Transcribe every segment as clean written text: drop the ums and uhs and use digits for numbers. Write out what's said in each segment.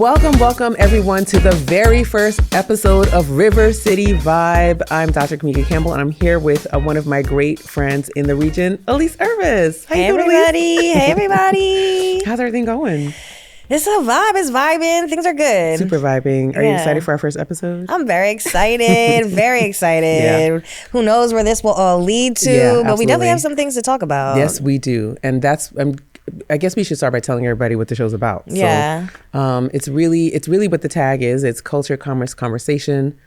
Welcome everyone to the very first episode of River City Vibe. I'm Dr. Kimeka Campbell, and I'm here with one of my great friends in the region, Elyse Irvis. Hey everybody. Hey everybody. How's everything going? It's a vibe. It's vibing. Things are good. Super vibing. Are you excited for our first episode? I'm very excited. Very excited. Yeah. Who knows where this will all lead to, but we definitely have some things to talk about. Yes, we do. And that's I guess we should start by telling everybody what the show's about. Yeah. So, it's really what the tag is. It's culture, commerce, conversation.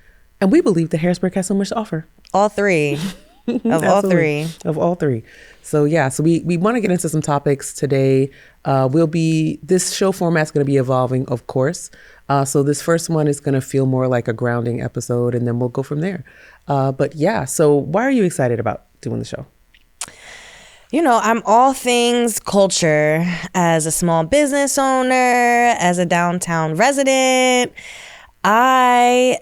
And we believe that Harrisburg has so much to offer. All three. Of all three. So we want to get into some topics today. This show format's going to be evolving, of course. So this first one is going to feel more like a grounding episode, and then we'll go from there. So why are you excited about doing the show? You know, I'm all things culture. As a small business owner, as a downtown resident, I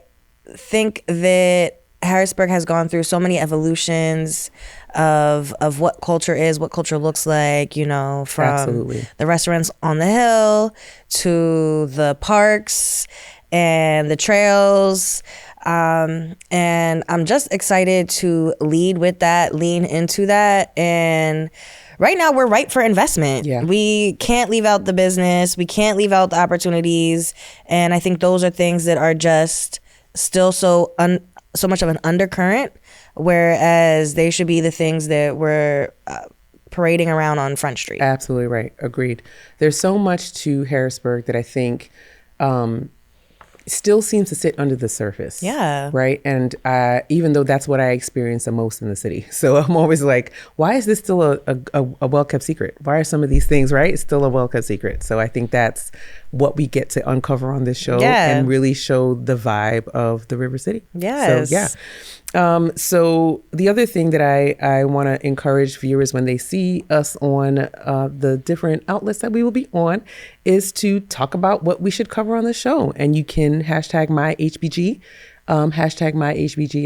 think that Harrisburg has gone through so many evolutions of what culture is, what culture looks like, you know, from Absolutely. The restaurants on the hill to the parks and the trails. And I'm just excited to lead with that, lean into that. And right now we're ripe for investment. Yeah. We can't leave out the business. We can't leave out the opportunities. And I think those are things that are just still so much of an undercurrent, whereas they should be the things that we're parading around on Front Street. Absolutely right. Agreed. There's so much to Harrisburg that I think still seems to sit under the surface. Yeah. Right. And even though that's what I experience the most in the city. So I'm always like, why is this still a well-kept secret? Why are some of these things, right? It's still a well-kept secret. So I think that's what we get to uncover on this show and really show the vibe of the River City. Yes. So, so the other thing that I want to encourage viewers when they see us on the different outlets that we will be on is to talk about what we should cover on the show. And you can hashtag myHBG,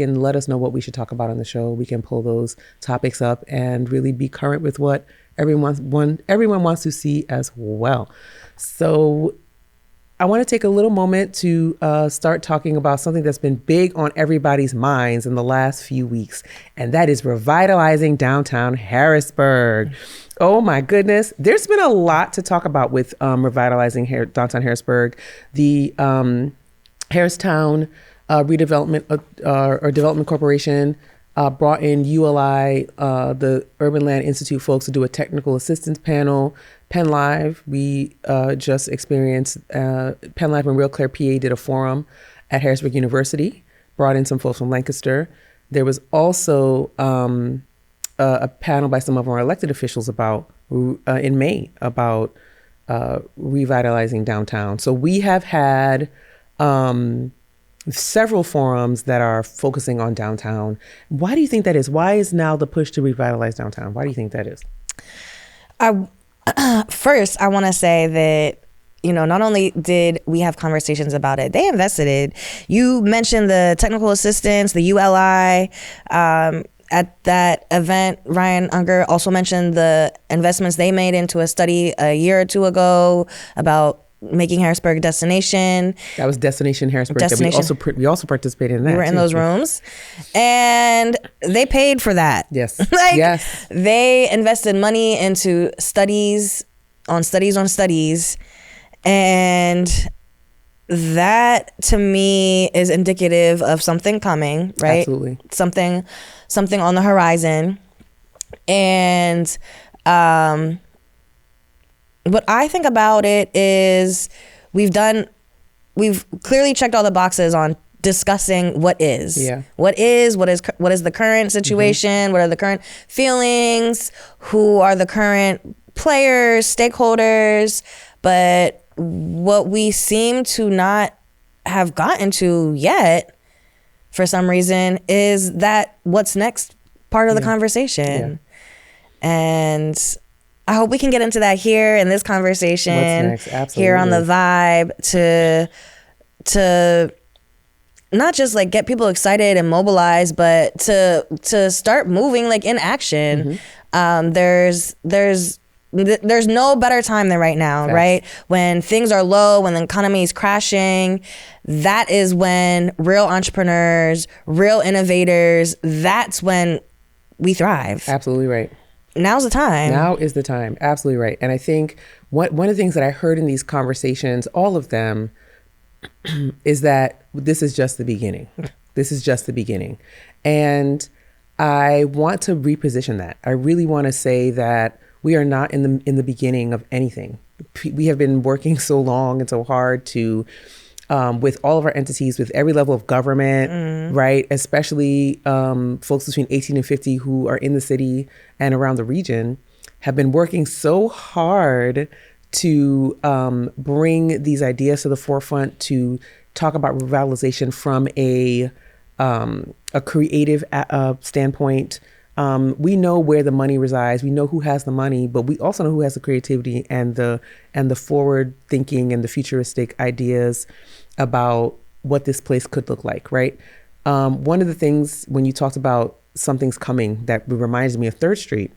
and let us know what we should talk about on the show. We can pull those topics up and really be current with what everyone wants to see as well. So I want to take a little moment to start talking about something that's been big on everybody's minds in the last few weeks, and that is revitalizing downtown Harrisburg. Oh my goodness. There's been a lot to talk about with revitalizing downtown Harrisburg. The Harristown Redevelopment or Development Corporation brought in ULI, the Urban Land Institute folks, to do a technical assistance panel. Penn Live, we just experienced Penn Live and Real Clear PA did a forum at Harrisburg University, brought in some folks from Lancaster. There was also a panel by some of our elected officials in May about revitalizing downtown. So we have had several forums that are focusing on downtown. Why do you think that is? Why is now the push to revitalize downtown? Why do you think that is? First, I want to say that, you know, not only did we have conversations about it, they invested it. You mentioned the technical assistance, the ULI. At that event, Ryan Unger also mentioned the investments they made into a study a year or two ago about making Harrisburg a destination. That was Destination Harrisburg. We also participated in that. We were in those rooms, and they paid for that. Yes. Yes. They invested money into studies on studies, and that to me is indicative of something coming, right? Absolutely. Something on the horizon, and what I think about it is we've clearly checked all the boxes on discussing what is. Yeah. What is the current situation? Mm-hmm. What are the current feelings? Who are the current players, stakeholders? But what we seem to not have gotten to yet, for some reason, is that what's next part of the conversation. Yeah. And I hope we can get into that here in this conversation. What's next? Absolutely. Here on the vibe to not just like get people excited and mobilized, but to start moving like in action. Mm-hmm. There's there's no better time than right now, right? When things are low, when the economy is crashing, that is when real entrepreneurs, real innovators, that's when we thrive. Absolutely right. Now's the time. Now is the time. Absolutely right. And I think one of the things that I heard in these conversations, all of them, is that this is just the beginning. This is just the beginning. And I want to reposition that. I really want to say that we are not in the beginning of anything. We have been working so long and so hard to, with all of our entities, with every level of government, right? Especially folks between 18 and 50 who are in the city and around the region, have been working so hard to bring these ideas to the forefront, to talk about revitalization from a creative standpoint. We know where the money resides. We know who has the money, but we also know who has the creativity and the forward thinking and the futuristic ideas about what this place could look like, right? One of the things when you talked about something's coming that reminds me of 3rd Street.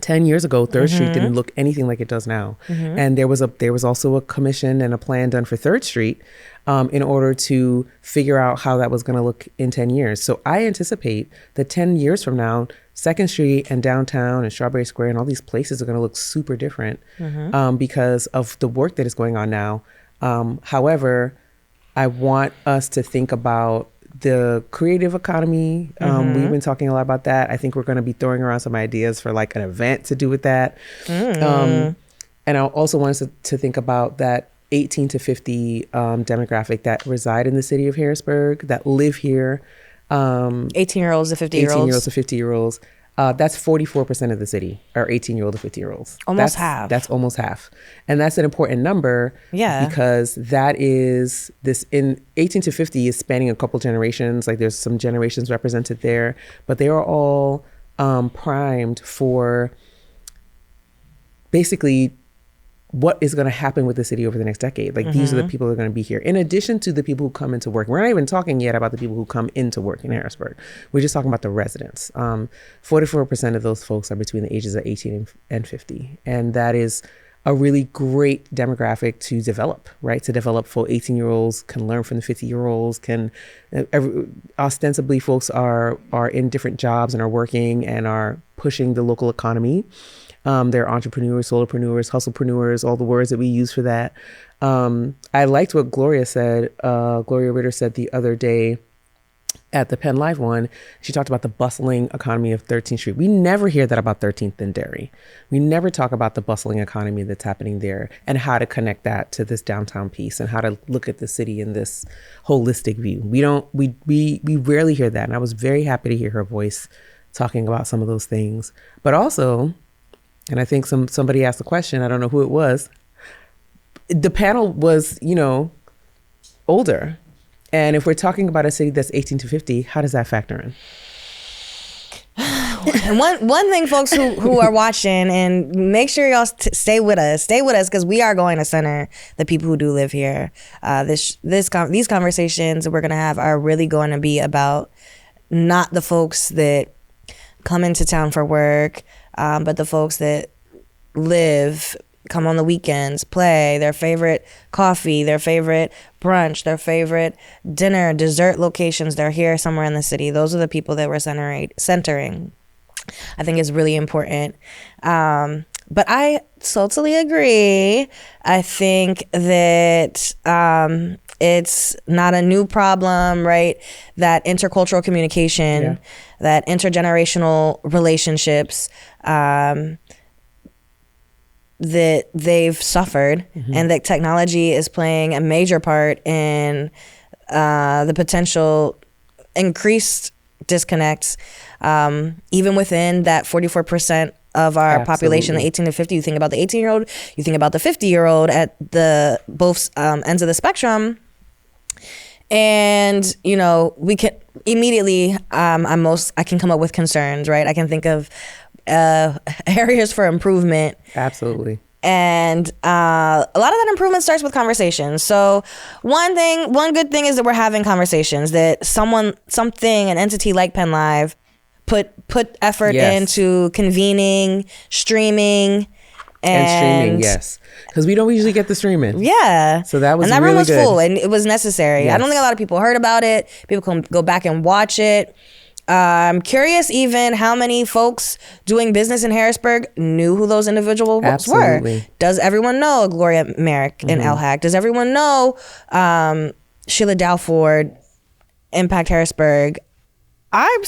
10 years ago, 3rd Street didn't look anything like it does now. And there was also a commission and a plan done for 3rd Street in order to figure out how that was going to look in 10 years. So I anticipate that 10 years from now, 2nd Street and downtown and Strawberry Square and all these places are going to look super different because of the work that is going on now. However, I want us to think about the creative economy. We've been talking a lot about that. I think we're going to be throwing around some ideas for like an event to do with that. And I also want us to think about that 18 to 50 demographic that reside in the city of Harrisburg, that live here. 18-year-olds to 50-year-olds. 18-year-olds to 50-year-olds. That's 44% of the city are 18-year-old to 50-year-olds. Almost half. That's almost half. And that's an important number because that is in 18 to 50 is spanning a couple generations. Like there's some generations represented there, but they are all primed for basically what is going to happen with the city over the next decade. Like these are the people that are going to be here. In addition to the people who come into work. We're not even talking yet about the people who come into work in Harrisburg. We're just talking about the residents. 44% of those folks are between the ages of 18 and 50. And that is a really great demographic to develop, right? To develop for 18-year-olds, can learn from the 50-year-olds, ostensibly folks are in different jobs and are working and are pushing the local economy. They're entrepreneurs, solopreneurs, hustlepreneurs, all the words that we use for that. I liked what Gloria Ritter said the other day at the Penn Live one. She talked about the bustling economy of 13th Street. We never hear that about 13th and Derry. We never talk about the bustling economy that's happening there and how to connect that to this downtown piece and how to look at the city in this holistic view. We rarely hear that. And I was very happy to hear her voice talking about some of those things. But also, and I think somebody asked a question, I don't know who it was. The panel was, older. And if we're talking about a city that's 18 to 50, how does that factor in? And one thing, folks who are watching, and make sure y'all stay with us because we are going to center the people who do live here. These conversations that we're going to have are really going to be about not the folks that come into town for work, but the folks that live, come on the weekends, play, their favorite coffee, their favorite brunch, their favorite dinner, dessert locations, they're here somewhere in the city. Those are the people that we're centering. I think it's really important. But I totally agree. I think that it's not a new problem, right? That intercultural communication, that intergenerational relationships, that they've suffered, and that technology is playing a major part in the potential increased disconnects, even within that 44% of our population, the 18 to 50. You think about the 18-year-old, you think about the 50-year-old at the both ends of the spectrum. And, we can immediately, I can come up with concerns, right? I can think of areas for improvement. Absolutely. And a lot of that improvement starts with conversations. So one good thing is that we're having conversations, that an entity like Penn Live put effort into convening, streaming, And streaming, yes, because we don't usually get the streaming. Yeah. So that was and that really room was good. full, and it was necessary. Yes. I don't think a lot of people heard about it. People can go back and watch it. I'm curious even how many folks doing business in Harrisburg knew who those individuals Absolutely. were. Does everyone know Gloria Merrick in LHAC? Does everyone know Sheila Dalford, Impact Harrisburg? I'm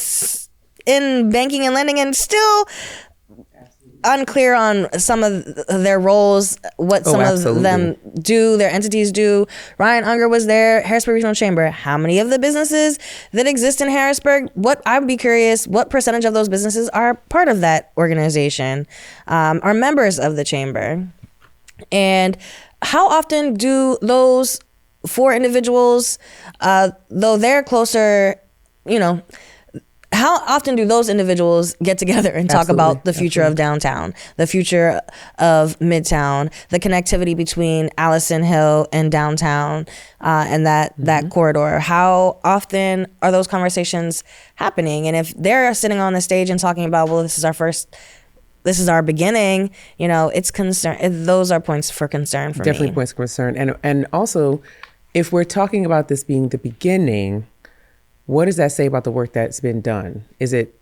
in banking and lending and still unclear on some of their roles, what some of them do, their entities do. Ryan Unger was there, Harrisburg Regional Chamber. How many of the businesses that exist in Harrisburg, I would be curious, what percentage of those businesses are part of that organization, are members of the chamber? And how often do those four individuals, though they're closer, how often do those individuals get together and talk about the future of downtown, the future of Midtown, the connectivity between Allison Hill and downtown, and that corridor? How often are those conversations happening? And if they're sitting on the stage and talking about, well, this is our beginning, it's concern. Those are points for concern for me. Definitely points of concern. And also, if we're talking about this being the beginning, what does that say about the work that's been done? Is it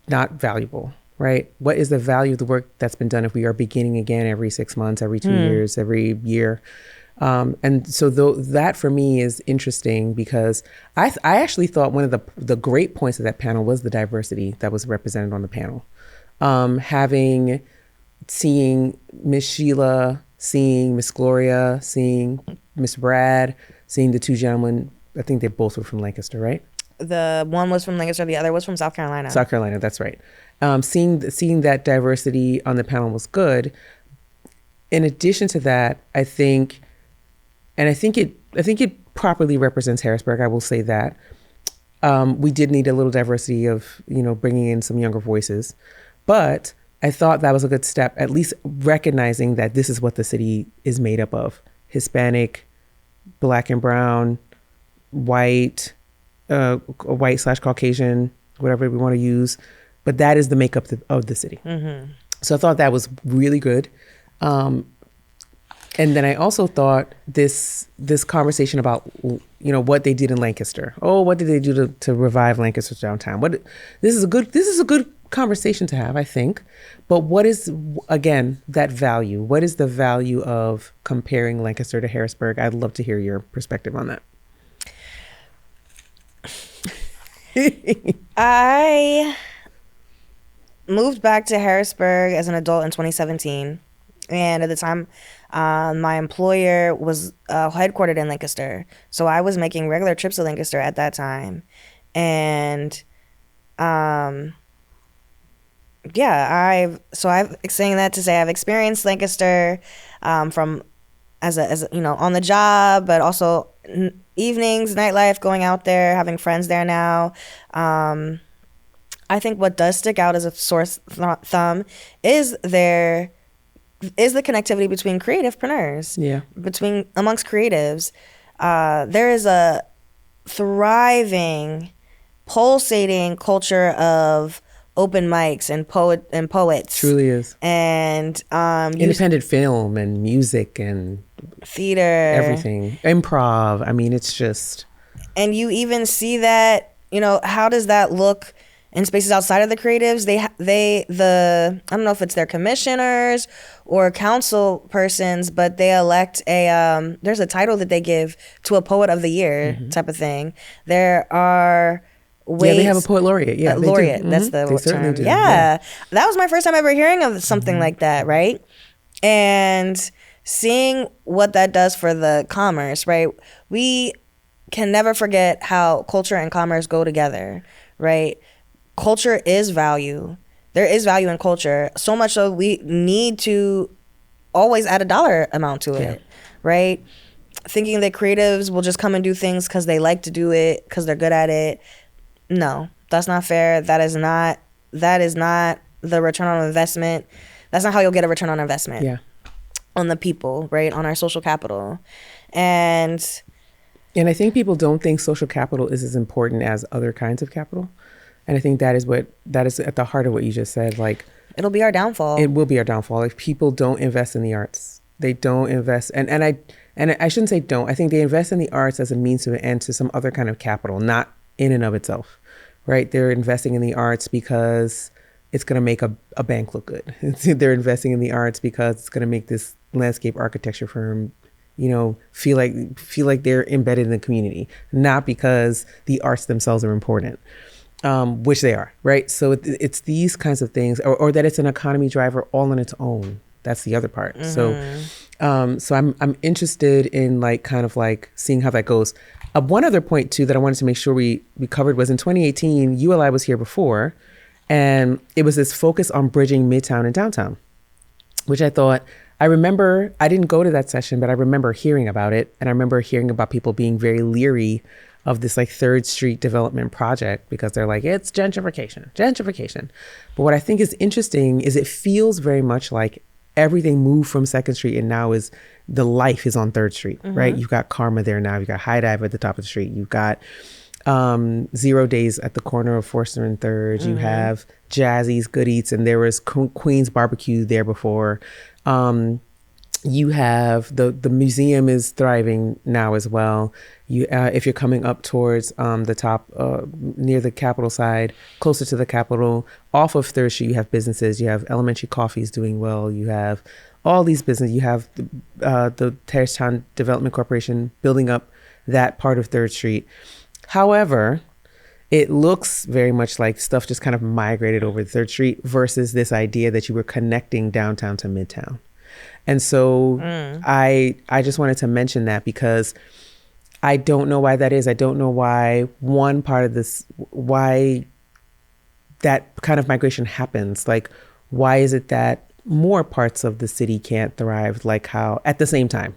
not valuable, right? What is the value of the work that's been done if we are beginning again every 6 months, every 2 years, every year? And so that for me is interesting because I actually thought one of the great points of that panel was the diversity that was represented on the panel. Seeing Miss Sheila, seeing Miss Gloria, seeing Miss Brad, seeing the two gentlemen. I think they both were from Lancaster, right? The one was from Lancaster, the other was from South Carolina. South Carolina, that's right. Seeing that diversity on the panel was good. In addition to that, I think it properly represents Harrisburg. I will say that we did need a little diversity of bringing in some younger voices, but I thought that was a good step, at least recognizing that this is what the city is made up of: Hispanic, Black and brown, white, white/Caucasian, whatever we want to use, but that is the makeup of the city. So I thought that was really good. And then I also thought this conversation about what they did in Lancaster. Oh, what did they do to revive Lancaster's downtown? This is a good conversation to have, I think. But what is, again, that value? What is the value of comparing Lancaster to Harrisburg? I'd love to hear your perspective on that. I moved back to Harrisburg as an adult in 2017. And at the time, my employer was headquartered in Lancaster. So I was making regular trips to Lancaster at that time. And I've saying that to say I've experienced Lancaster from as on the job, but also evenings, nightlife, going out there, having friends there now. I think what does stick out as a sore thumb is the connectivity between creativepreneurs. Yeah. Amongst creatives. There is a thriving, pulsating culture of open mics and poets. Truly is. And independent film and music and theater, everything, improv. I mean, it's just. And you even see that, how does that look in spaces outside of the creatives? I don't know if it's their commissioners or council persons, but they elect there's a title that they give to a poet of the year type of thing. There are ways. Yeah, they have a poet laureate. Yeah, laureate. That's the they certainly term. do. Yeah. That was my first time ever hearing of something like that, right? And seeing what that does for the commerce, right? We can never forget how culture and commerce go together, right? Culture is value. There is value in culture. So much so we need to always add a dollar amount to it, right? Thinking that creatives will just come and do things because they like to do it, because they're good at it. No, that's not fair. That is not the return on investment. That's not how you'll get a return on investment. Yeah. On the people, right? On our social capital. And I think people don't think social capital is as important as other kinds of capital. And I think that is at the heart of what you just said. Like, It'll be our downfall. It will be our downfall if people don't invest in the arts. They don't invest, and I shouldn't say don't. I think they invest in the arts as a means to an end to some other kind of capital, not in and of itself, right? They're investing in the arts because it's going to make a bank look good. They're investing in the arts because it's going to make this landscape architecture firm, feel like they're embedded in the community, not because the arts themselves are important, which they are, right? So it's these kinds of things, or that it's an economy driver all on its own. That's the other part. Mm-hmm. So I'm interested in kind of seeing how that goes. One other point too that I wanted to make sure we covered was in 2018, ULI was here before, and it was this focus on bridging Midtown and downtown, which I remember, I didn't go to that session, but I remember hearing about it. And I remember hearing about people being very leery of this 3rd Street development project because they're like, it's gentrification. But what I think is interesting is it feels very much like everything moved from 2nd Street, and now the life is on 3rd Street, mm-hmm. right? You've got Karma there now. You've got High Dive at the top of the street. You've got 0 Days at the corner of Forster and 3rd. Mm-hmm. You have Jazzy's Good Eats, and there was Queen's Barbecue there before. You have the museum is thriving now as well. You if you're coming up towards the top near the Capitol side, closer to the Capitol, off of 3rd Street, you have businesses. You have Elementary Coffees doing well. You have all these businesses. You have the Harristown Development Corporation building up that part of 3rd Street. However, it looks very much like stuff just kind of migrated over to 3rd Street versus this idea that you were connecting downtown to Midtown. And so I just wanted to mention that because I don't know why that is. I don't know why why that kind of migration happens. Why is it that more parts of the city can't thrive at the same time?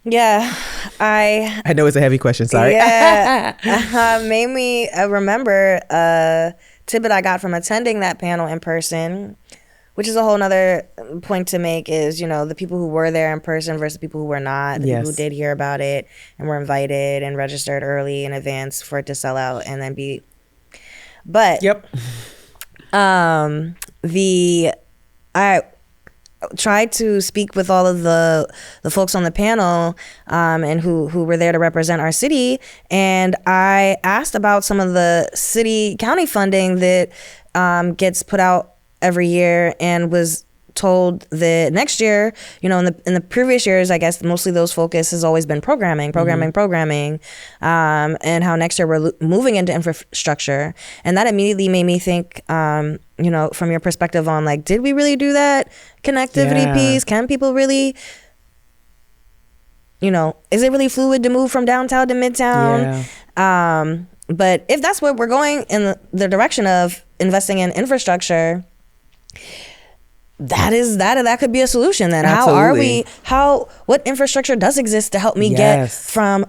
Yeah, I know it's a heavy question. Sorry. Yeah, made me remember a tidbit I got from attending that panel in person, which is a whole nother point to make is, the people who were there in person versus the people who were not, the people who did hear about it and were invited and registered early in advance for it to sell out and then be. But yep. I tried to speak with all of the folks on the panel and who were there to represent our city, and I asked about some of the city county funding that gets put out every year, and was told that next year, in the previous years, I guess mostly those focus has always been programming, and how next year we're moving into infrastructure. And that immediately made me think, from your perspective on did we really do that connectivity piece? Can people really, is it really fluid to move from downtown to Midtown? Yeah. But if that's what we're going in the direction of investing in infrastructure, that could be a solution then. Absolutely. What infrastructure does exist to help me get from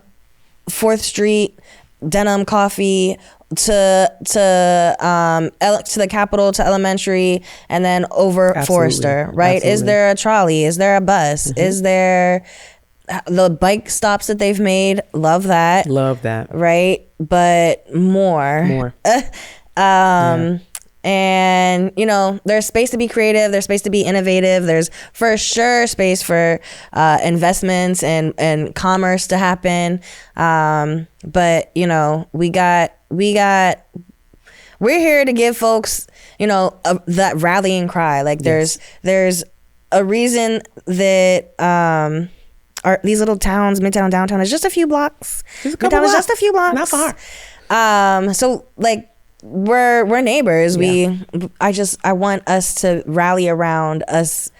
4th Street, Denim Coffee to the Capitol, to Elementary, and then over Forrester, right? Absolutely. Is there a trolley? Is there a bus? Mm-hmm. Is there the bike stops that they've made? Love that. Right? But more. And, there's space to be creative. There's space to be innovative. There's for sure space for investments and commerce to happen. But, we're here to give folks, that rallying cry. There's a reason that these little towns, Midtown, downtown, is just a few blocks. Midtown is just a few blocks. Not far. So we're neighbors. Yeah. I want us to rally around us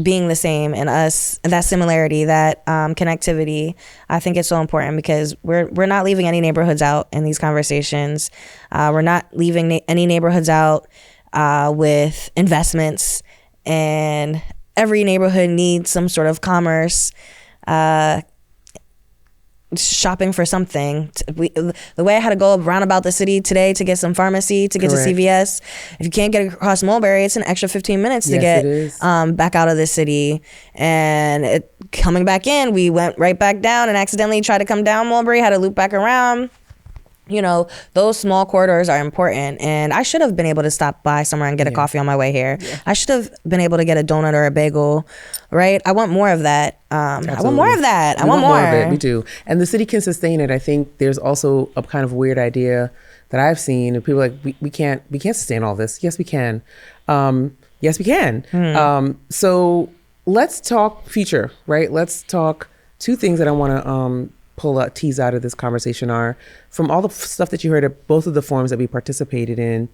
being the same, and that similarity, that connectivity. I think it's so important because we're not leaving any neighborhoods out in these conversations. We're not leaving any neighborhoods out with investments, and every neighborhood needs some sort of commerce. Shopping for something. The way I had to go around about the city today to get some pharmacy, to get to CVS. If you can't get across Mulberry, it's an extra 15 minutes to get back out of the city. And coming back in, we went right back down and accidentally tried to come down Mulberry, had to loop back around. you know, those small corridors are important. And I should have been able to stop by somewhere and get a coffee on my way here. Yeah. I should have been able to get a donut or a bagel, right? I want more of that. I want more of that. I want more of it. We do. And the city can sustain it. I think there's also a kind of weird idea that I've seen. And people are like, we can't sustain all this. Yes, we can. Yes, we can. So let's talk future, right? Let's talk two things that I want to tease out of this conversation are from all the stuff that you heard at both of the forums that we participated in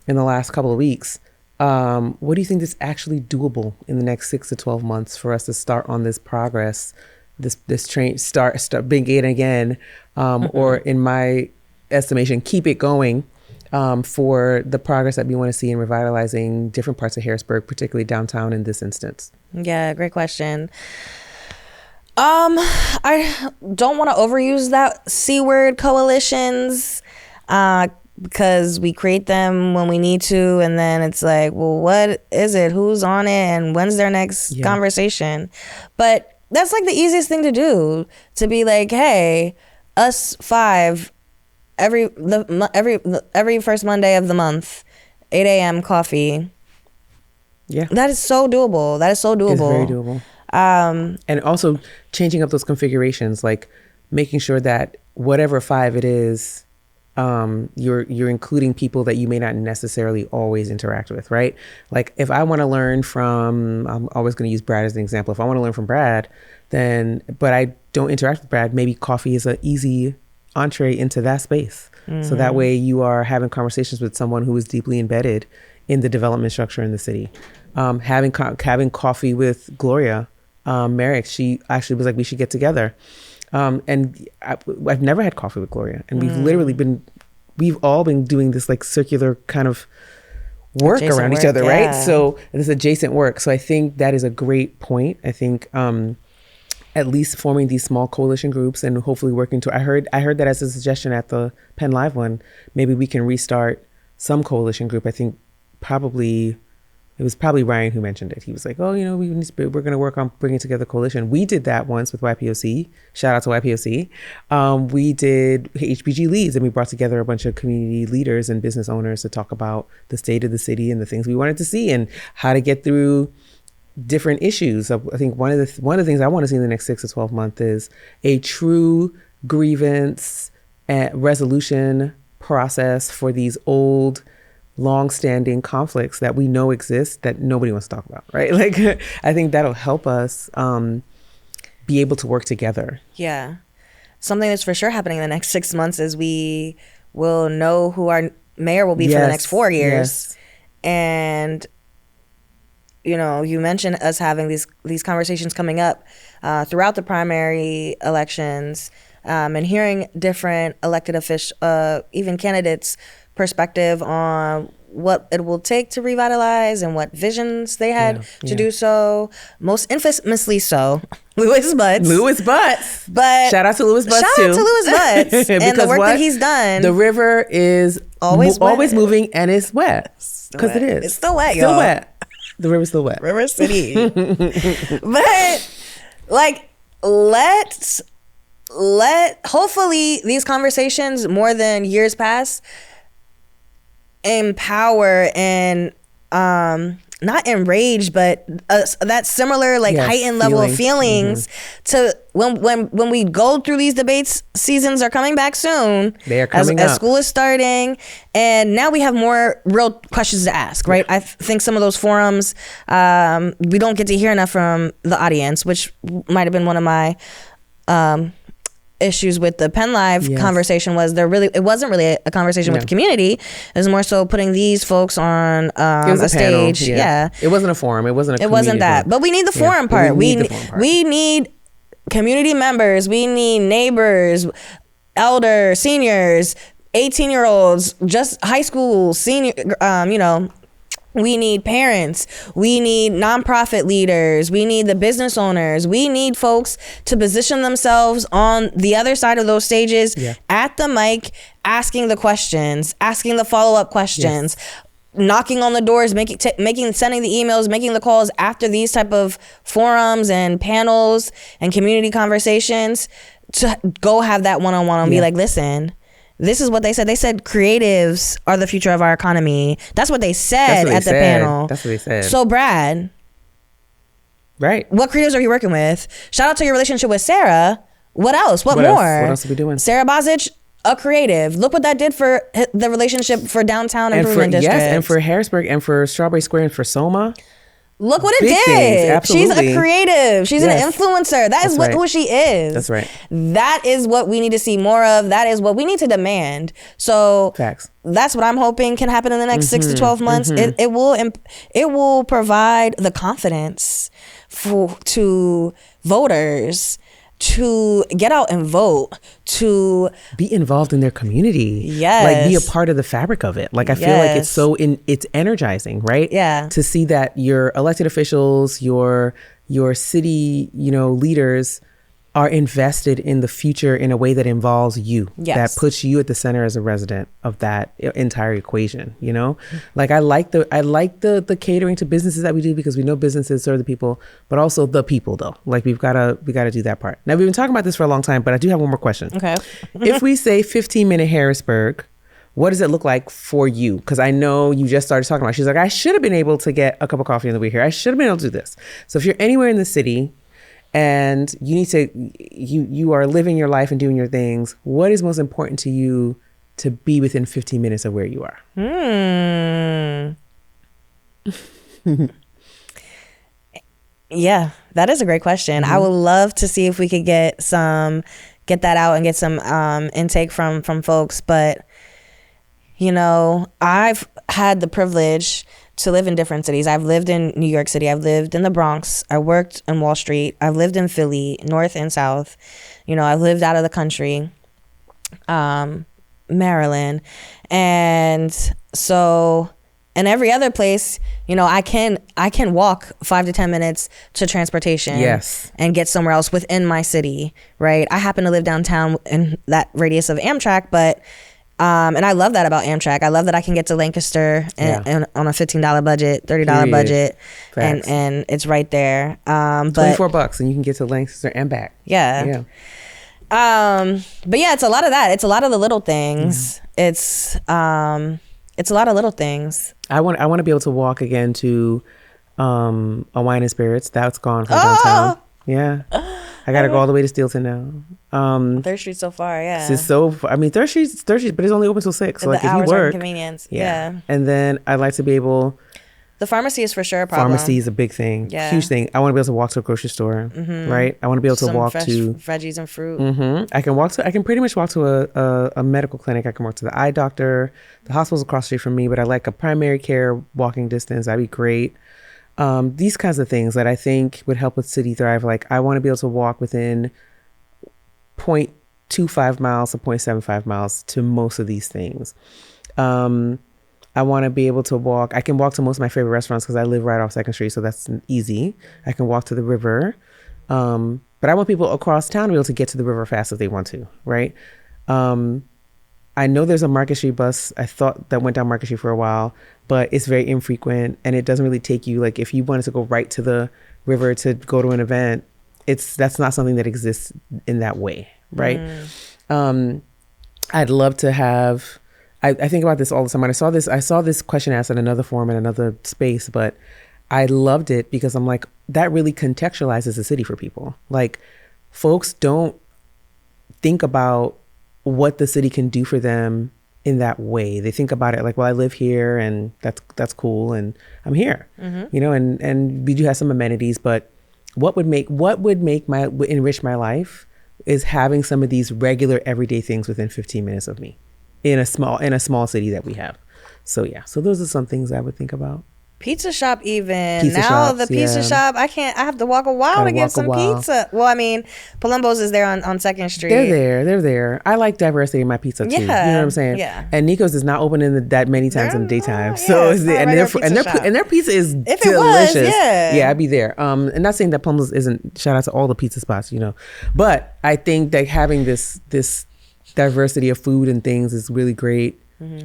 the last couple of weeks. What do you think is actually doable in the next 6 to 12 months for us to start on this progress, this train start begin again, or in my estimation, keep it going for the progress that we want to see in revitalizing different parts of Harrisburg, particularly downtown in this instance? Yeah, great question. I don't want to overuse that C word, coalitions, because we create them when we need to, and then it's like, well, what is it? Who's on it? And when's their next conversation? But that's like the easiest thing to do, to be like, hey, us 5, every first Monday of the month, 8 a.m. coffee. Yeah, that is so doable. It's very doable. And also changing up those configurations, like making sure that whatever 5 it is, you're including people that you may not necessarily always interact with, right? Like if I want to learn from, I'm always going to use Brad as an example. If I want to learn from Brad, but I don't interact with Brad, maybe coffee is an easy entree into that space. So that way you are having conversations with someone who is deeply embedded in the development structure in the city. Having coffee with Gloria Merrick, she actually was like, we should get together. And I've never had coffee with Gloria, and we've all been doing this like circular kind of work adjacent around each other, right? So this adjacent work. So I think that is a great point. I think at least forming these small coalition groups and hopefully working to, I heard that as a suggestion at the Penn Live one, maybe we can restart some coalition group. I think it was probably Ryan who mentioned it. He was like, oh, we're going to work on bringing together coalition. We did that once with YPOC. Shout out to YPOC. We did HBG Leads, and we brought together a bunch of community leaders and business owners to talk about the state of the city and the things we wanted to see and how to get through different issues. I think one of the things I want to see in the next 6 to 12 months is a true grievance resolution process for these old, long-standing conflicts that we know exist that nobody wants to talk about, right? Like, I think that'll help us be able to work together. Yeah. Something that's for sure happening in the next 6 months is we will know who our mayor will be for the next 4 years. Yes. And, you mentioned us having these conversations coming up throughout the primary elections, and hearing different elected officials, even candidates' perspective on what it will take to revitalize and what visions they had to do so. Most infamously so, Louis Butts. But shout out to Louis Butts too. Shout out to Louis Butts and the work that he's done. The river is always moving, and it's wet because it is. It's still wet, y'all. Still wet. The river's still wet. River City. But like, let hopefully these conversations, more than years past, empower and not enraged, but that similar heightened level of feelings to when we go through these debates. Seasons are coming back soon. They are coming up. As school is starting, and now we have more real questions to ask, right? I think some of those forums, we don't get to hear enough from the audience, which might have been one of my issues with the Penn Live conversation. Was it wasn't really a conversation with the community. It was more so putting these folks on a stage. Yeah. It wasn't a forum. It wasn't that. Forum. But we need the forum part. We need community members. We need neighbors, elders, seniors, 18-year-olds, just high school, senior, we need parents. We need nonprofit leaders. We need the business owners. We need folks to position themselves on the other side of those stages at the mic, asking the questions, asking the follow-up questions, knocking on the doors, sending the emails, making the calls after these type of forums and panels and community conversations to go have that one-on-one and be like, listen, This is what they said. They said creatives are the future of our economy. That's what they said at the panel. That's what they said. So Brad, right? What creatives are you working with? Shout out to your relationship with Sarah. What else? What more? What else are we doing? Sarah Bozic, a creative. Look what that did for the relationship for downtown improvement district. Yes, and for Harrisburg and for Strawberry Square and for Soma. Look what it Big did. Things, absolutely. She's a creative. She's an influencer. That is who she is. That's right. That is what we need to see more of. That is what we need to demand. So facts. That's what I'm hoping can happen in the next 6 to 12 months. It will provide the confidence to voters to get out and vote, to be involved in their community. Yes. Like be a part of the fabric of it. Like I feel like it's energizing, right? Yeah. To see that your elected officials, your city, leaders are invested in the future in a way that involves you. Yes. That puts you at the center as a resident of that entire equation, Like I like the catering to businesses that we do because we know businesses serve the people, but also the people though. Like we gotta do that part. Now we've been talking about this for a long time, but I do have one more question. Okay. If we say 15-minute Harrisburg, what does it look like for you? Because I know you just started talking about it. She's like, I should have been able to get a cup of coffee on the way here. I should have been able to do this. So if you're anywhere in the city and you need to, you are living your life and doing your things, what is most important to you to be within 15 minutes of where you are? Yeah, that is a great question. I would love to see if we could get that out and get some intake from folks. But, I've had the privilege to live in different cities. I've lived in New York City. I've lived in the Bronx. I worked in Wall Street. I've lived in Philly, North and South. I've lived out of the country, Maryland. And so, and every other place, I can walk 5 to 10 minutes to transportation. Yes. And get somewhere else within my city, right? I happen to live downtown in that radius of Amtrak, but and I love that about Amtrak. I love that I can get to Lancaster and on a $15 budget, $30 budget, and it's right there. But $24 and you can get to Lancaster and back. Yeah. But yeah, it's a lot of that. It's a lot of the little things. It's a lot of little things. I want to be able to walk again to a Wine and Spirits. That's gone from downtown. Yeah. I gotta go all the way to Steelton now. Third Street's so far, yeah. It's so far. I mean, Third Street, but it's only open till 6. So like if you work, inconvenience. Yeah. And then I'd like to be able. The pharmacy is for sure a problem. Pharmacy is a big thing, huge thing. I want to be able to walk to a grocery store, right? I want to be able to walk to veggies and fruit. I can pretty much walk to a medical clinic. I can walk to the eye doctor. The hospital's across the street from me, but I like a primary care walking distance. That'd be great. These kinds of things that I think would help with City Thrive. Like I want to be able to walk within 0.25 miles to 0.75 miles to most of these things. I want to be able to walk. I can walk to most of my favorite restaurants because I live right off 2nd Street. So that's easy. I can walk to the river. But I want people across town to be able to get to the river fast if they want to, right? I know there's a Market Street bus. I thought that went down Market Street for a while, but it's very infrequent and it doesn't really take you. Like if you wanted to go right to the river to go to an event, that's not something that exists in that way, right? I'd love to have. I think about this all the time. I saw this question asked in another forum in another space, but I loved it because I'm like, that really contextualizes the city for people. Like folks don't think about what the city can do for them in that way. They think about it like, well, I live here and that's cool and I'm here, and we do have some amenities, but what would enrich my life is having some of these regular everyday things within 15 minutes of me in a small city that we have. So those are some things I would think about. Pizza shop even. Pizza now shops, the pizza shop, I have to walk a while to get some pizza. Well, I mean, Palumbo's is there on 2nd Street. They're there. I like diversity in my pizza too. You know what I'm saying? Yeah. And Nico's is not open that many times in the daytime. So their pizza is if delicious. It was, yeah, I'd be there. And not saying that Palumbo's isn't. Shout out to all the pizza spots, but I think that having this diversity of food and things is really great.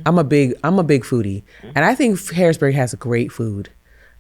I'm a big foodie, and I think Harrisburg has great food.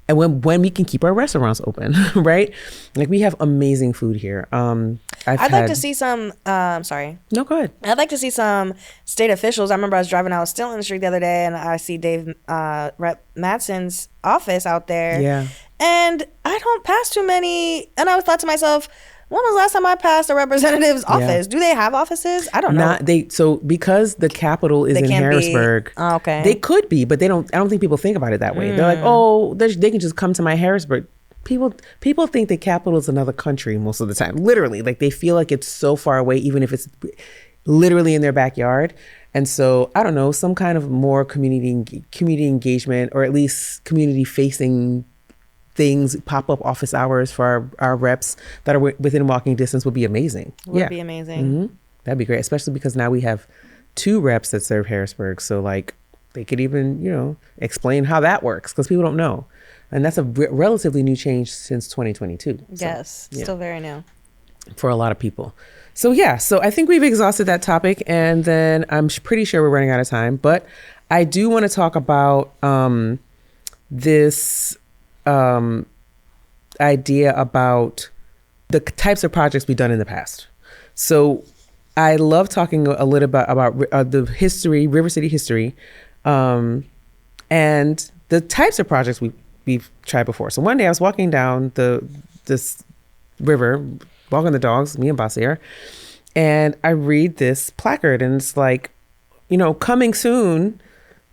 and when we can keep our restaurants open, right? Like we have amazing food here. I'd like to see some. Sorry. No, go ahead. I'd like to see some state officials. I remember I was driving out still in the street the other day, and I see Dave Rep Madsen's office out there. Yeah. And I don't pass too many. And I thought to myself, when was the last time I passed a representative's office? Do they have offices? I don't know. So because the capital is in Harrisburg, okay, they could be, but they don't. I don't think people think about it that way. They're like, oh, they can just come to my Harrisburg. People think the capital is another country most of the time. Literally, like they feel like it's so far away, even if it's literally in their backyard. And so I don't know, some kind of more community engagement, or at least community facing things, pop-up office hours for our reps that are within walking distance would be amazing. Would be amazing. Mm-hmm. That'd be great, especially because now we have 2 reps that serve Harrisburg. So like they could even, explain how that works, because people don't know. And that's a relatively new change since 2022. Yes, still very new. For a lot of people. So so I think we've exhausted that topic, and then I'm pretty sure we're running out of time. But I do want to talk about this idea about the types of projects we've done in the past. So I love talking a little bit about the history, River City history, and the types of projects we've tried before. So one day I was walking down this river, walking the dogs, me and Basia, and I read this placard, and it's like, coming soon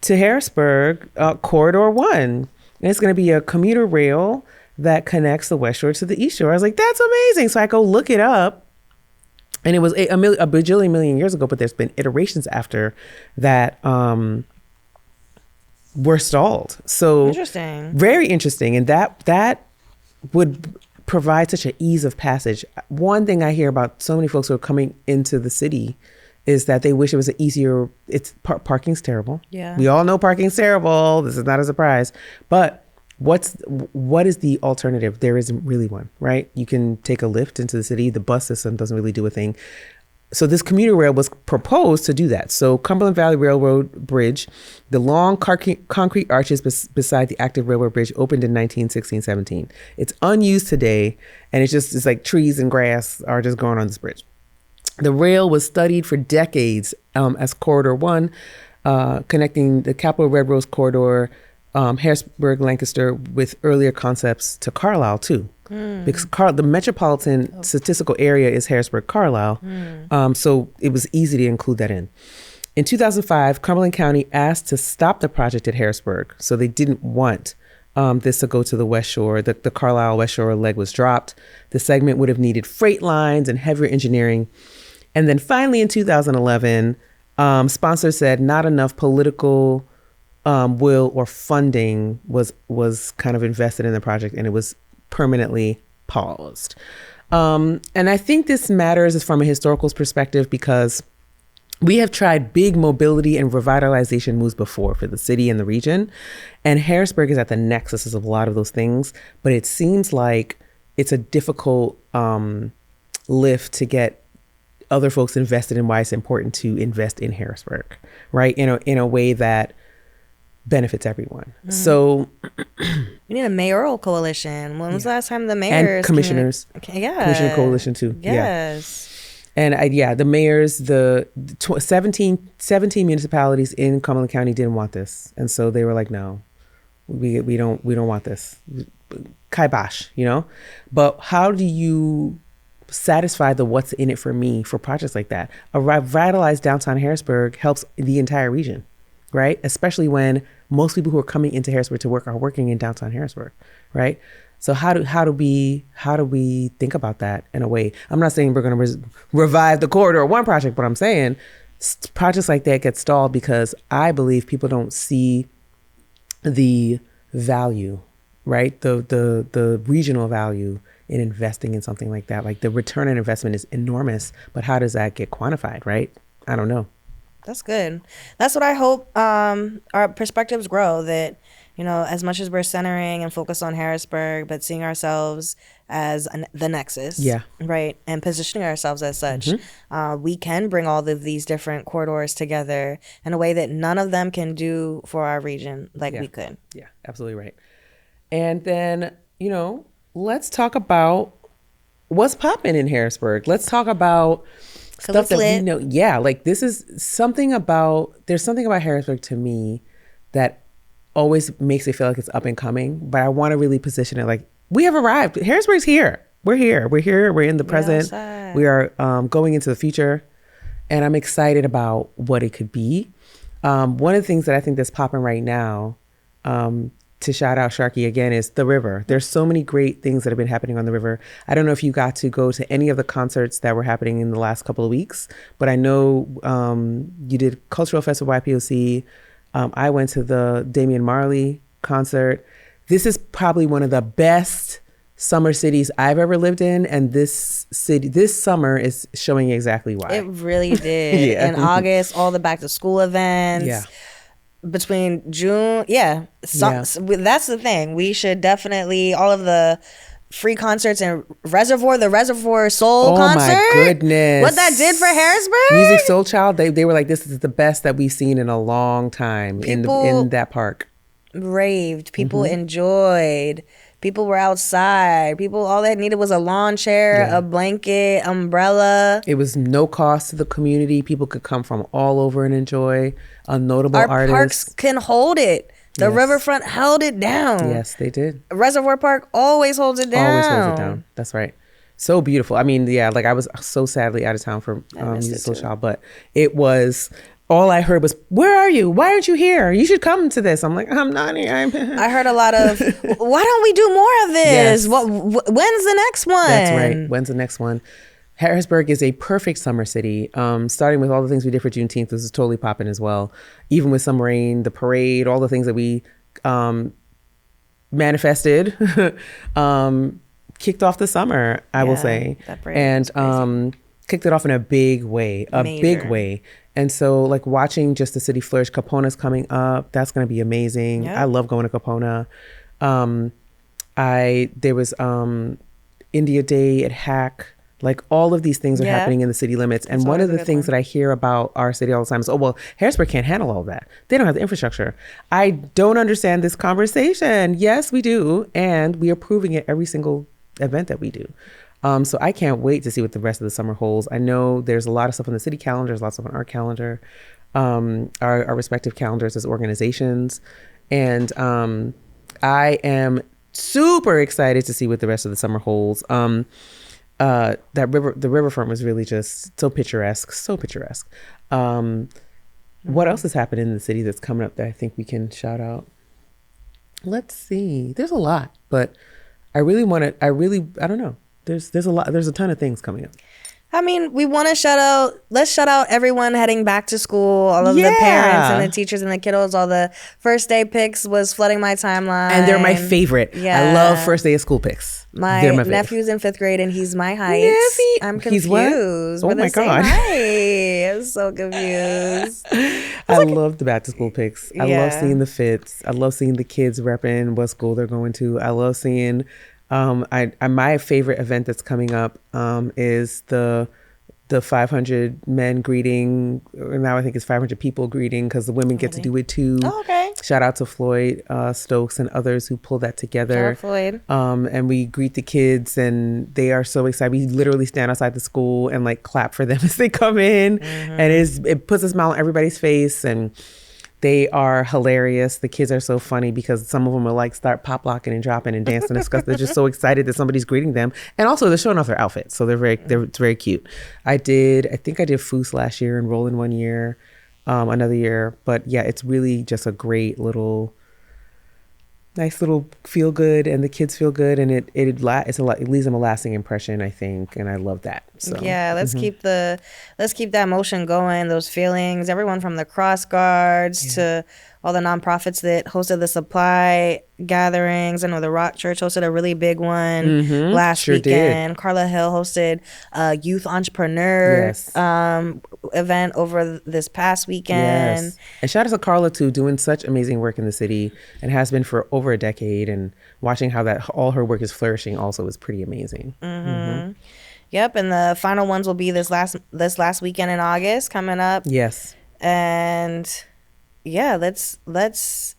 to Harrisburg, Corridor 1. And it's going to be a commuter rail that connects the West Shore to the East Shore. I was like, that's amazing. So I go look it up. And it was a bajillion million years ago, but there's been iterations after that were stalled. So interesting. Very interesting. And that would provide such an ease of passage. One thing I hear about so many folks who are coming into the city is that they wish it was an easier, parking's terrible. Yeah. We all know parking's terrible. This is not a surprise. But what is the alternative? There isn't really one, right? You can take a lift into the city. The bus system doesn't really do a thing. So this commuter rail was proposed to do that. So Cumberland Valley Railroad Bridge, the long concrete arches beside the active railroad bridge, opened in 1916-17. It's unused today, and it's like trees and grass are just growing on this bridge. The rail was studied for decades as Corridor 1, connecting the Capital Railroad's corridor, Harrisburg, Lancaster, with earlier concepts to Carlisle, too. Because the metropolitan statistical area is Harrisburg, Carlisle. So it was easy to include that in. In 2005, Cumberland County asked to stop the project at Harrisburg. So they didn't want this to go to the West Shore. The Carlisle West Shore leg was dropped. The segment would have needed freight lines and heavier engineering. And then finally in 2011, sponsors said not enough political will or funding was kind of invested in the project, and it was permanently paused. And I think this matters from a historical perspective because we have tried big mobility and revitalization moves before for the city and the region. And Harrisburg is at the nexus of a lot of those things, but it seems like it's a difficult lift to get other folks invested in why it's important to invest in Harrisburg, right? In a way that benefits everyone. So we need a mayoral coalition. When was the last time the mayors and commissioners? Commissioner coalition too. Yes. And the mayors, the 17 municipalities in Cumberland County didn't want this, and so they were like, no, we don't want this. Kibosh, But how do you satisfy the what's in it for me for projects like that? A revitalized downtown Harrisburg helps the entire region, right? Especially when most people who are coming into Harrisburg to work are working in downtown Harrisburg, right? So how do we think about that in a way? I'm not saying we're going to revive the Corridor 1 project, but I'm saying projects like that get stalled because I believe people don't see the value, right? The regional value in investing in something like that. Like the return on investment is enormous, but how does that get quantified, right? I don't know. That's good. That's what I hope our perspectives grow, that, as much as we're centering and focused on Harrisburg, but seeing ourselves as the nexus, right, and positioning ourselves as such, we can bring all of these different corridors together in a way that none of them can do for our region like we could. Yeah, absolutely right. And then, let's talk about what's popping in Harrisburg. Let's talk about stuff that we know. Yeah, like this is there's something about Harrisburg to me that always makes it feel like it's up and coming, but I want to really position it like we have arrived. Harrisburg's here. We're here. We're in the present. We are going into the future, and I'm excited about what it could be. One of the things that I think that's popping right now, to shout out Sharky again, is the river. There's so many great things that have been happening on the river. I don't know if you got to go to any of the concerts that were happening in the last couple of weeks, but I know you did Cultural Festival YPOC. I went to the Damian Marley concert. This is probably one of the best summer cities I've ever lived in, and this summer is showing exactly why. It really did. Yeah. In August, all the back to school events. Yeah. Between June, that's the thing. We should definitely, all of the free concerts and the Reservoir Soul concert. Oh my goodness. What that did for Harrisburg? Music Soul Child, they were like, this is the best that we've seen in a long time in that park. Raved. People enjoyed. People were outside. All they needed was a lawn chair, a blanket, umbrella. It was no cost to the community. People could come from all over and enjoy a notable Our artist. parks can hold it. The riverfront held it down. Yes, they did. Reservoir Park always holds it down. Always holds it down. That's right. So beautiful. I mean, yeah, like I was so sadly out of town for Music Soul Child, but it was... All I heard was, "Where are you? Why aren't you here? You should come to this." I'm like, "I'm not here." I heard a lot of, "Why don't we do more of this? Yes. When's the next one?" That's right. When's the next one? Harrisburg is a perfect summer city. Starting with all the things we did for Juneteenth, this is totally popping as well. Even with some rain, the parade, all the things that we manifested, kicked off the summer, I will say. And kicked it off in a big way, big way. And so like watching just the city flourish, Capona's coming up. That's going to be amazing. Yep. I love going to Capona. There was India Day at Hack. Like all of these things are happening in the city limits. And one of the things that I hear about our city all the time is, oh, well, Harrisburg can't handle all that. They don't have the infrastructure. I don't understand this conversation. Yes, we do. And we are proving it every single event that we do. So I can't wait to see what the rest of the summer holds. I know there's a lot of stuff on the city calendar. There's lots of stuff on our calendar, our respective calendars as organizations. And I am super excited to see what the rest of the summer holds. The riverfront was really just so picturesque, What else has happened in the city that's coming up that I think we can shout out? Let's see. There's a lot, but I don't know. There's a ton of things coming up. I mean, we want to let's shout out everyone heading back to school, all of the parents and the teachers and the kiddos. All the first day pics was flooding my timeline. And they're my favorite. Yeah. I love first day of school pics. My nephew's in 5th grade and he's my height. I'm confused. He's what? Oh my God. I'm so confused. I love the back to school pics. I love seeing the fits. I love seeing the kids repping what school they're going to. I love seeing... my favorite event that's coming up is the 500 men greeting. Now I think it's 500 people greeting because the women get to do it too. Oh, okay. Shout out to Floyd Stokes and others who pulled that together. Floyd. And we greet the kids and they are so excited. We literally stand outside the school and like clap for them as they come in. And it puts a smile on everybody's face, and they are hilarious. The kids are so funny because some of them will like start pop locking and dropping and dancing and stuff. They're just so excited that somebody's greeting them. And also they're showing off their outfits. So it's very cute. I think I did Foos last year and Rollin' one year, another year. But yeah, it's really just a great nice little feel good, and the kids feel good, and it leaves them a lasting impression, I think, and I love that. So yeah, let's keep that motion going, those feelings. Everyone from the Cross Guards to all the nonprofits that hosted the supply gatherings. I know the Rock Church hosted a really big one last weekend. Did. Carla Hill hosted a youth entrepreneur event over this past weekend. Yes. And shout out to Carla too, doing such amazing work in the city and has been for over a decade, and watching how all her work is flourishing also is pretty amazing. Yep, and the final ones will be this last weekend in August coming up. Yes. And yeah, let's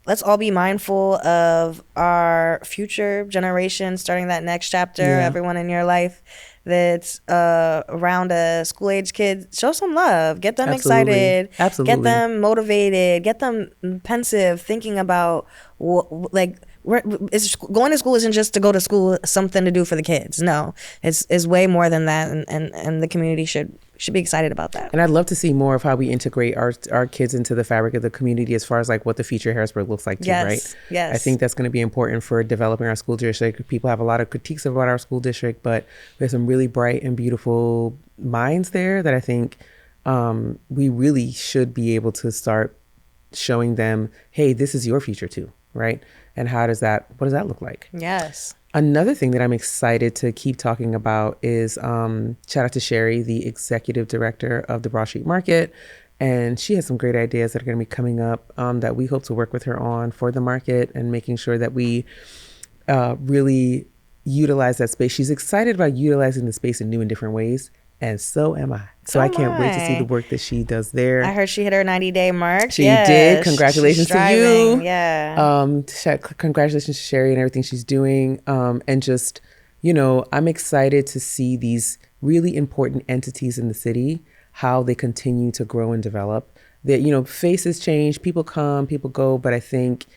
let's all be mindful of our future generation, starting that next chapter. Yeah. Everyone in your life that's around a school-age kid, show some love. Get them Absolutely. excited. Absolutely. Get them motivated. Get them pensive, thinking about going to school isn't just to go to school, something to do for the kids. No, it's way more than that, and the community should be excited about that. And I'd love to see more of how we integrate our kids into the fabric of the community as far as like what the future of Harrisburg looks like too, Yes, right? yes. I think that's going to be important for developing our school district. People have a lot of critiques about our school district, but there's some really bright and beautiful minds there that I think we really should be able to start showing them, hey, this is your future too, right? And what does that look like? Yes. Another thing that I'm excited to keep talking about is shout out to Sherry, the executive director of the Broad Street Market. And she has some great ideas that are going to be coming up that we hope to work with her on for the market and making sure that we really utilize that space. She's excited about utilizing the space in new and different ways. And so am I. So I can't wait to see the work that she does there. I heard she hit her 90-day mark. She did. Congratulations to you. Yeah. Congratulations to Sherry and everything she's doing. And just, I'm excited to see these really important entities in the city, how they continue to grow and develop. That, faces change, people come, people go. But I think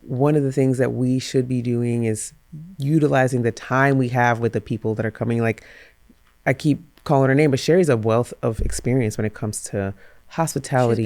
one of the things that we should be doing is utilizing the time we have with the people that are coming. Like, I keep calling her name, but Sherry's a wealth of experience when it comes to hospitality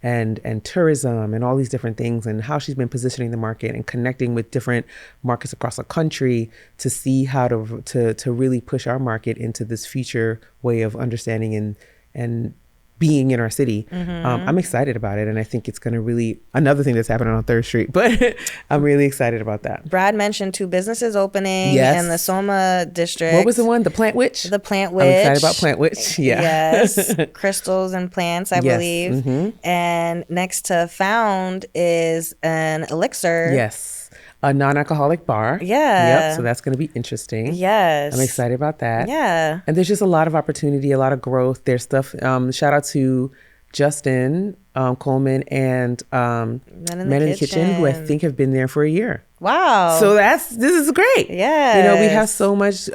and tourism and all these different things, and how she's been positioning the market and connecting with different markets across the country to see how to really push our market into this future way of understanding and being in our city. I'm excited about it, and I think it's going to really, another thing that's happening on 3rd Street, but I'm really excited about that. Brad mentioned 2 businesses opening in the Soma district. What was the one? The Plant Witch? The Plant Witch. I'm excited about Plant Witch. Yeah. Yes. Crystals and plants, I believe. And next to Found is an elixir. Yes. A non-alcoholic bar. Yeah. Yep. So that's going to be interesting. Yes. I'm excited about that. Yeah. And there's just a lot of opportunity, a lot of growth. There's stuff. Shout out to Justin Coleman and Men in the Kitchen, who I think have been there for a year. Wow. So this is great. Yeah. We have so much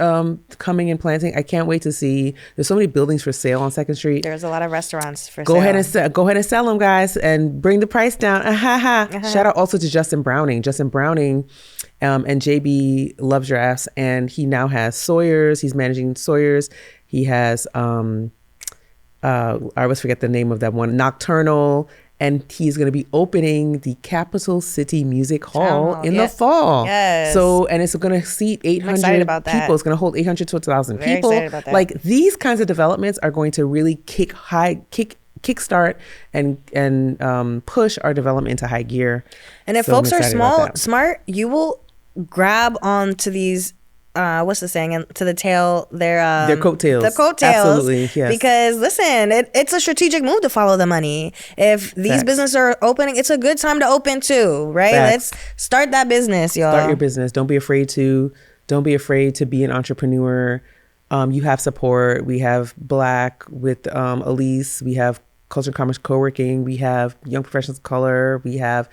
coming and planting. I can't wait to see. There's so many buildings for sale on 2nd Street. There's a lot of restaurants for sale. Go ahead and sell them, guys, and bring the price down. Shout out also to Justin Browning. Justin Browning and JB loves your ass, and he now has Sawyer's. He's managing Sawyer's. He has I always forget the name of that one, Nocturnal. And he's going to be opening the Capital City Music Hall in the fall. Yes. So, and it's going to seat 800 people. It's going to hold 800 to 1,000 people. Excited about that. Like, these kinds of developments are going to really kickstart and push our development into high gear. And if folks are smart, you will grab onto these. What's the saying? And to the tail, their coattails. The coattails. Absolutely, yes. Because listen, it's a strategic move to follow the money. If these businesses are opening, it's a good time to open too, right? Facts. Let's start that business, y'all. Start your business. Don't be afraid to be an entrepreneur. You have support. We have Black with Elyse. We have Culture and Commerce Co-working. We have Young Professionals of Color. We have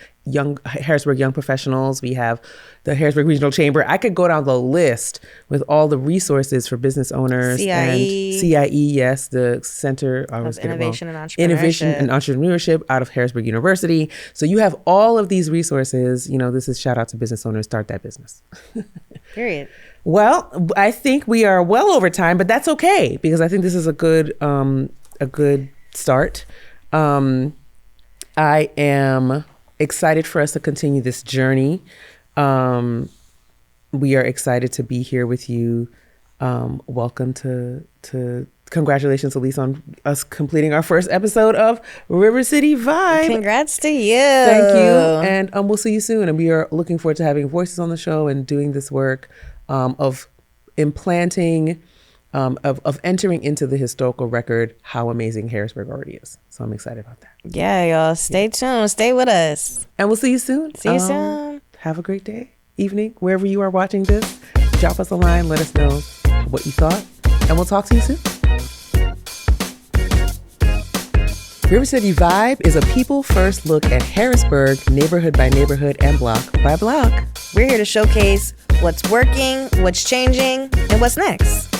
Harrisburg Young Professionals. We have the Harrisburg Regional Chamber. I could go down the list with all the resources for business owners. CIE. And CIE, yes, the Center of Innovation and Entrepreneurship. Innovation and Entrepreneurship out of Harrisburg University. So you have all of these resources. This is shout out to business owners. Start that business. Period. Well, I think we are well over time, but that's okay because I think this is a good start. I am excited for us to continue this journey. We are excited to be here with you. Welcome to congratulations, Elyse, on us completing our first episode of River City Vibe. Congrats to you. Thank you. And we'll see you soon. And we are looking forward to having voices on the show and doing this work of implanting of entering into the historical record how amazing Harrisburg already is. So I'm excited about that. Yeah, y'all. Stay tuned. Stay with us. And we'll see you soon. See you soon. Have a great day, evening, wherever you are watching this. Drop us a line. Let us know what you thought. And we'll talk to you soon. River City Vibe is a people-first look at Harrisburg, neighborhood by neighborhood and block by block. We're here to showcase what's working, what's changing, and what's next.